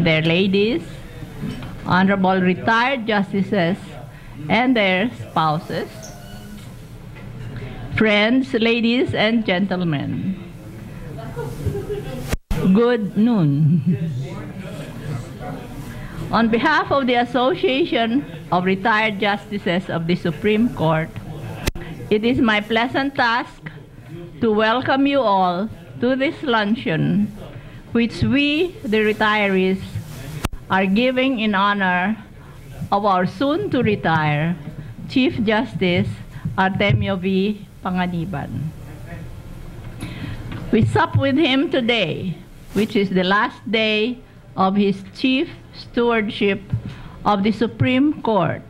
their ladies, honorable retired justices, and their spouses, friends, ladies, and gentlemen. Good noon. On behalf of the Association of Retired Justices of the Supreme Court, it is my pleasant task to welcome you all to this luncheon, which we, the retirees, are giving in honor of our soon-to-retire Chief Justice Artemio V. Panganiban. We sup with him today, which is the last day of his chief stewardship of the Supreme Court,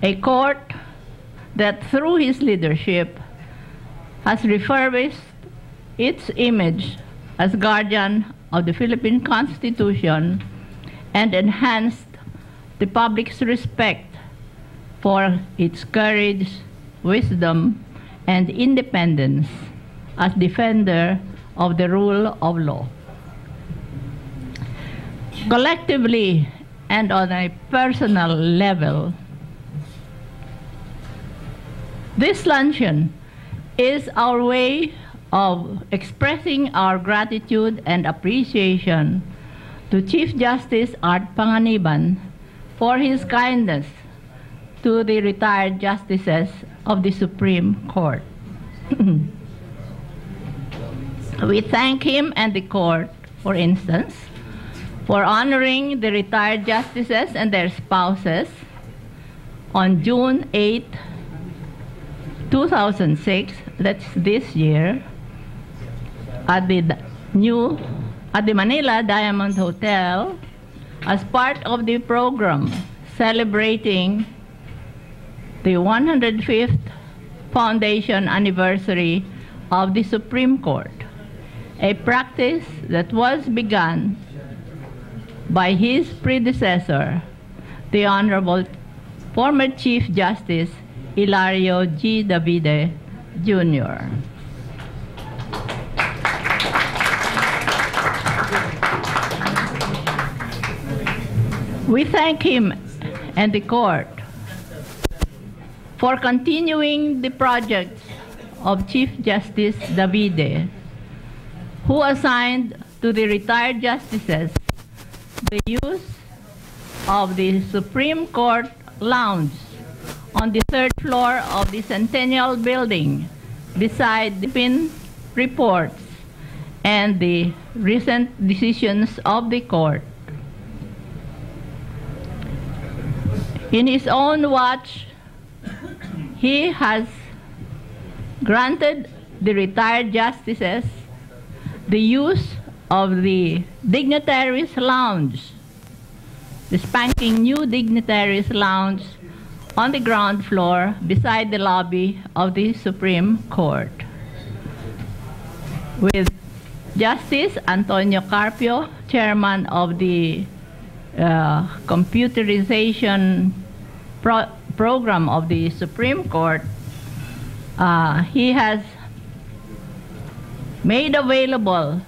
a court that through his leadership has refurbished its image as guardian of the Philippine Constitution and enhanced the public's respect for its courage, wisdom, and independence as defender of the rule of law. Collectively and on a personal level, this luncheon is our way of expressing our gratitude and appreciation to Chief Justice Art Panganiban for his kindness to the retired justices of the Supreme Court. We thank him and the court, for instance, for honoring the retired justices and their spouses on June 8, 2006, that's this year, at the Manila Diamond Hotel as part of the program celebrating the 105th foundation anniversary of the Supreme Court, a practice that was begun by his predecessor, the Honorable former Chief Justice Hilario G. Davide, Jr. We thank him and the court for continuing the projects of Chief Justice Davide, who assigned to the retired justices the use of the Supreme Court lounge on the third floor of the Centennial Building beside the pin reports and the recent decisions of the court. In his own watch, he has granted the retired justices the use of the Dignitaries Lounge, the spanking new Dignitaries Lounge on the ground floor beside the lobby of the Supreme Court, with Justice Antonio Carpio, chairman of the computerization program of the Supreme Court. He has made available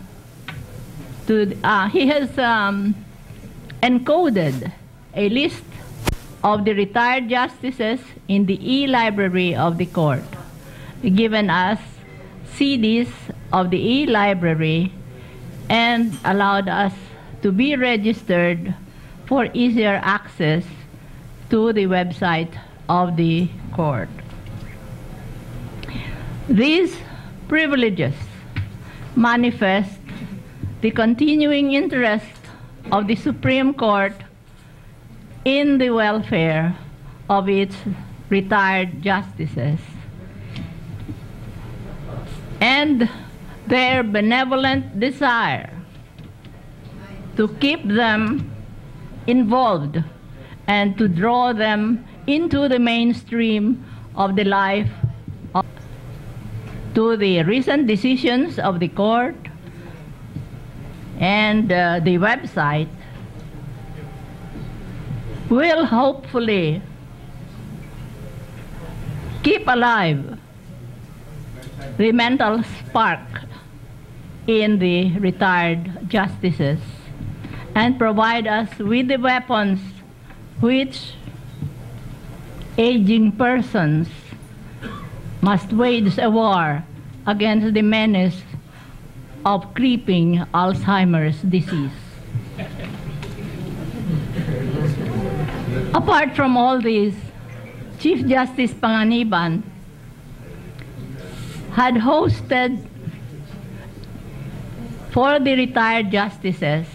to, he has encoded a list of the retired justices in the e-library of the court, given us CDs of the e-library, and allowed us to be registered for easier access to the website of the court. These privileges manifest the continuing interest of the Supreme Court in the welfare of its retired justices and their benevolent desire to keep them involved and to draw them into the mainstream of the life to the recent decisions of the court and the website will hopefully keep alive the mental spark in the retired justices and provide us with the weapons which aging persons must wage a war against the menace of creeping Alzheimer's disease. Apart from all this, Chief Justice Panganiban had hosted for the retired justices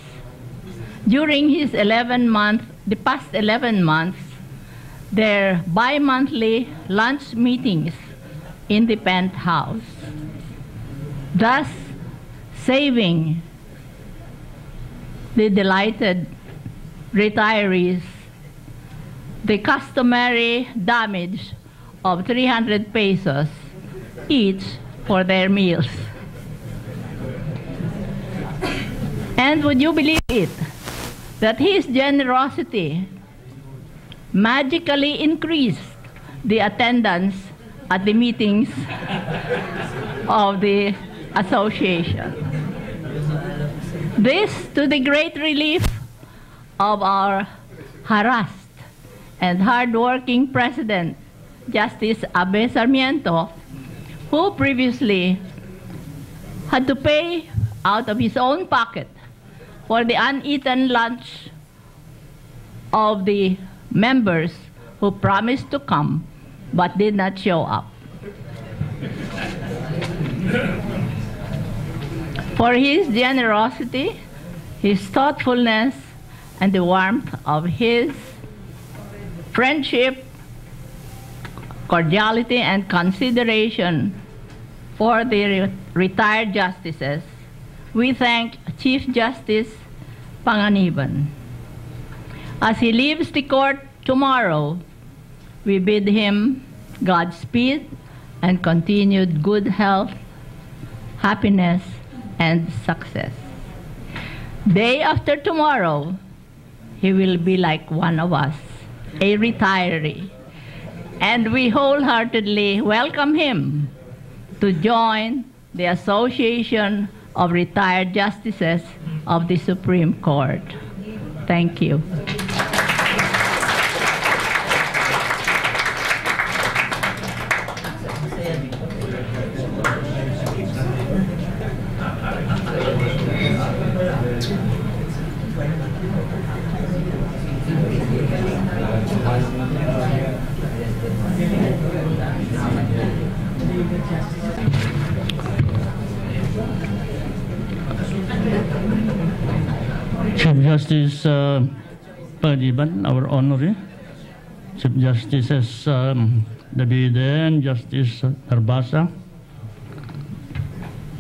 during his the past 11 months, their bi-monthly lunch meetings in the penthouse, thus saving the delighted retirees the customary damage of 300 pesos each for their meals. And would you believe it, that his generosity magically increased the attendance at the meetings of the association. This to the great relief of our harassed and hard-working President, Justice Abe Sarmiento, who previously had to pay out of his own pocket for the uneaten lunch of the members who promised to come but did not show up. For his generosity, his thoughtfulness, and the warmth of his friendship, cordiality, and consideration for the retired justices, we thank Chief Justice Panganiban. As he leaves the court tomorrow, we bid him Godspeed and continued good health, happiness, and success. Day after tomorrow, he will be like one of us, a retiree, and we wholeheartedly welcome him to join the Association of Retired Justices of the Supreme Court. Thank you. Chief Justice Panganiban, our honoree, Chief Justices David, Justice Arbasa,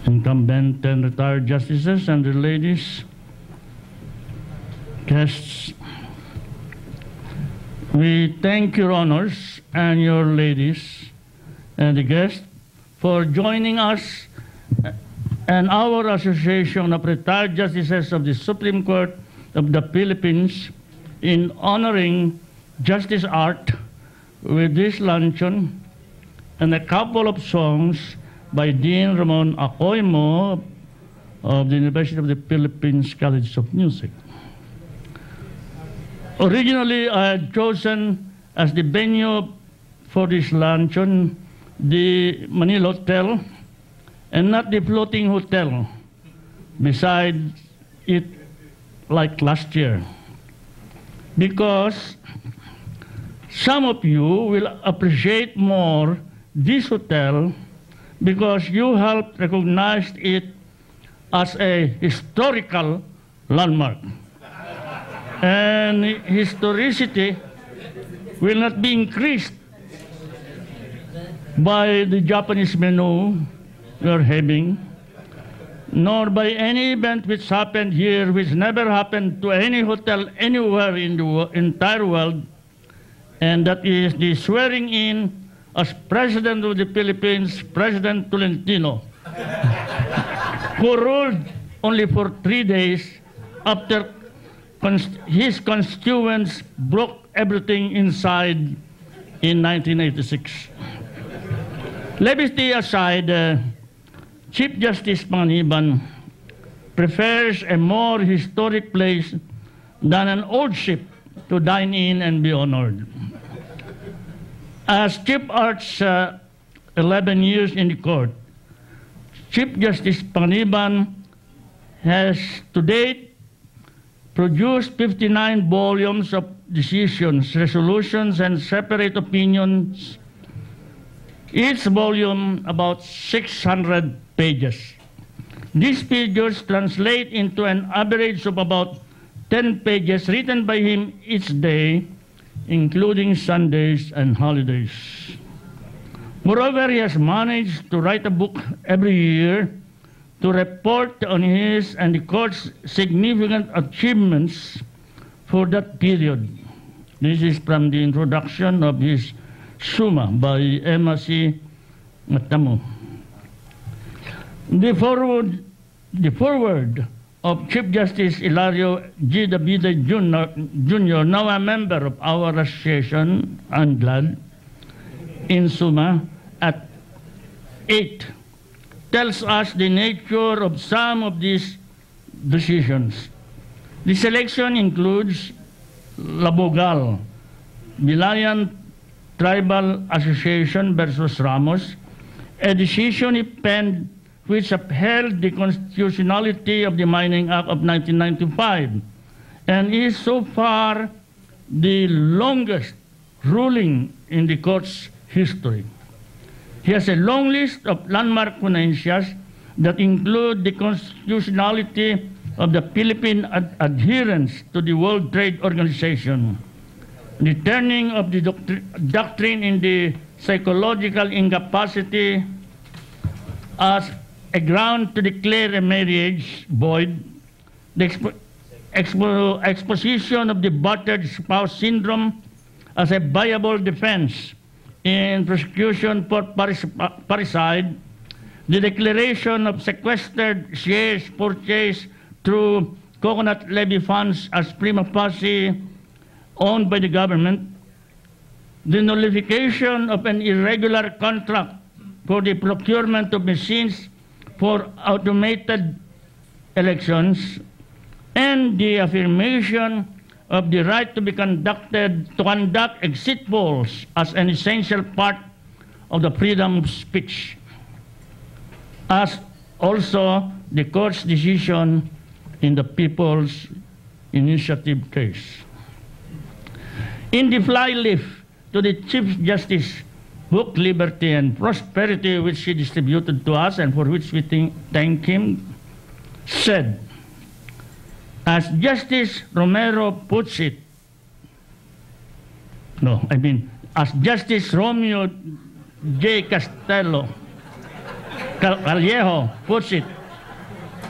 incumbent and retired justices, and the ladies, guests. We thank your honors and your ladies and the guests for joining us and our Association of Retired Justices of the Supreme Court of the Philippines in honoring Justice Art with this luncheon and a couple of songs by Dean Ramon Acoimo of the University of the Philippines College of Music. Originally, I had chosen as the venue for this luncheon the Manila Hotel and not the floating hotel beside it like last year, because some of you will appreciate more this hotel because you helped recognize it as a historical landmark. And historicity will not be increased by the Japanese menu we are having, nor by any event which happened here, which never happened to any hotel anywhere in the entire world, and that is the swearing in as President of the Philippines, President Tolentino, who ruled only for 3 days after his constituents broke everything inside in 1986. Levity aside, Chief Justice Panganiban prefers a more historic place than an old ship to dine in and be honored. As Chief Arts 11 years in the court, Chief Justice Paniban has to date produced 59 volumes of decisions, resolutions, and separate opinions, each volume about 600 pages. These figures translate into an average of about 10 pages written by him each day, including Sundays and holidays. Moreover, he has managed to write a book every year to report on his and the court's significant achievements for that period. This is from the introduction of his Summa by Emma C. Matamo. The foreword of Chief Justice Hilario G. Davide Jr., now a member of our association, I'm glad, in Summa, at 8, tells us the nature of some of these decisions. The selection includes Labogal, Bilayan Tribal Association versus Ramos, a decision he penned which upheld the constitutionality of the Mining Act of 1995 and is so far the longest ruling in the court's history. He has a long list of landmark ponencias that include the constitutionality of the Philippine adherence to the World Trade Organization, the turning of the doctrine in the psychological incapacity as a ground to declare a marriage void, the exposition of the battered spouse syndrome as a viable defense in prosecution for parricide, the declaration of sequestered shares purchased through coconut levy funds as prima facie owned by the government, the nullification of an irregular contract for the procurement of machines for automated elections, and the affirmation of the right to conduct exit polls as an essential part of the freedom of speech, as also the court's decision in the People's Initiative case. In the flyleaf to the Chief Justice book, Liberty and Prosperity, which he distributed to us and for which we thank him, said, as Justice Romero puts it, as Justice Romeo J. Callejo puts it,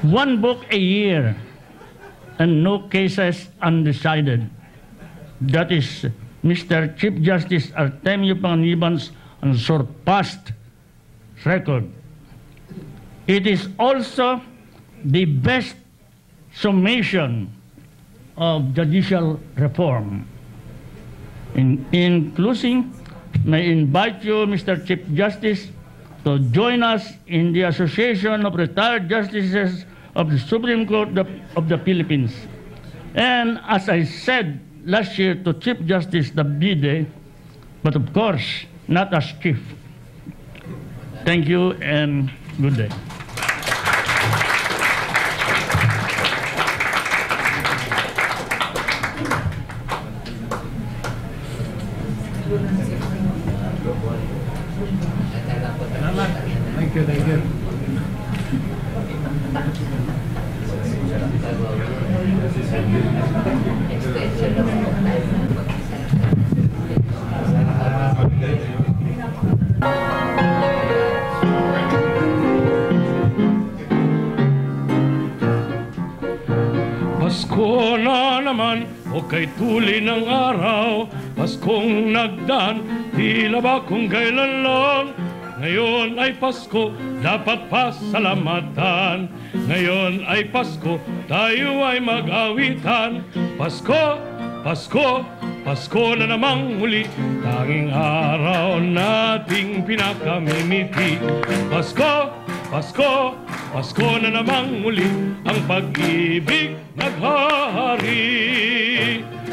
one book a year and no cases undecided. That is Mr. Chief Justice Artemio Paniban's unsurpassed record. It is also the best summation of judicial reform. In closing, may I invite you, Mr. Chief Justice, to join us in the Association of Retired Justices of the Supreme Court of the Philippines. And as I said last year to Chief Justice Davide, but of course, not as chief. Thank you and good day. Thank you, thank you. Pasko na naman o kay tuli ng araw, Paskong nagdaan, tila ba kung kailan lang. Ngayon ay Pasko, dapat pasalamatan. Ngayon ay Pasko, tayo ay mag-awitan. Pasko, Pasko, Pasko na namang muli, tanging araw nating pinakamimiti. Pasko, Pasko, Pasko na namang muli, ang pag-ibig naghahari.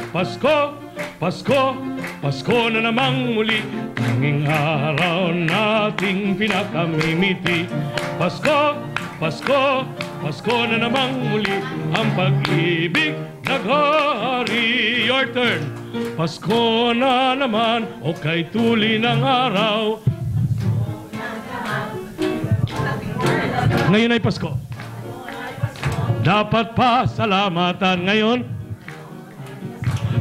Pasko, Pasko, Pasko na namang muli, tanging araw nating pinakamimiti. Pasko, Pasko, Pasko na namang muli, ang pag-ibig naghahari. Your turn. Pasko na naman, o kay tuli ng araw. Ngayon ay Pasko. Dapat pa salamatan ngayon.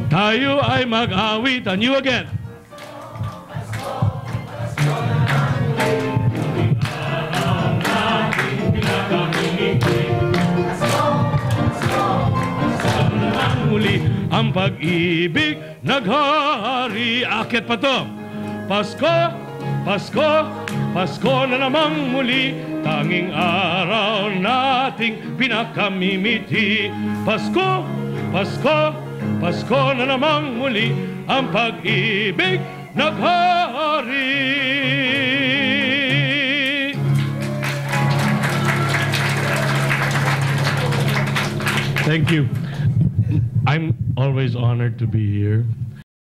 Tayo ay mag-awitan. You again. Muli ang pag-ibig naghahari. Akit pa to. Pasko, Pasko, Pasko na namang muli, tanging araw nating pinakamimiti. Pasko, Pasko, Pasko na namang muli, ang pag-ibig naghahari. Thank you. I'm always honored to be here.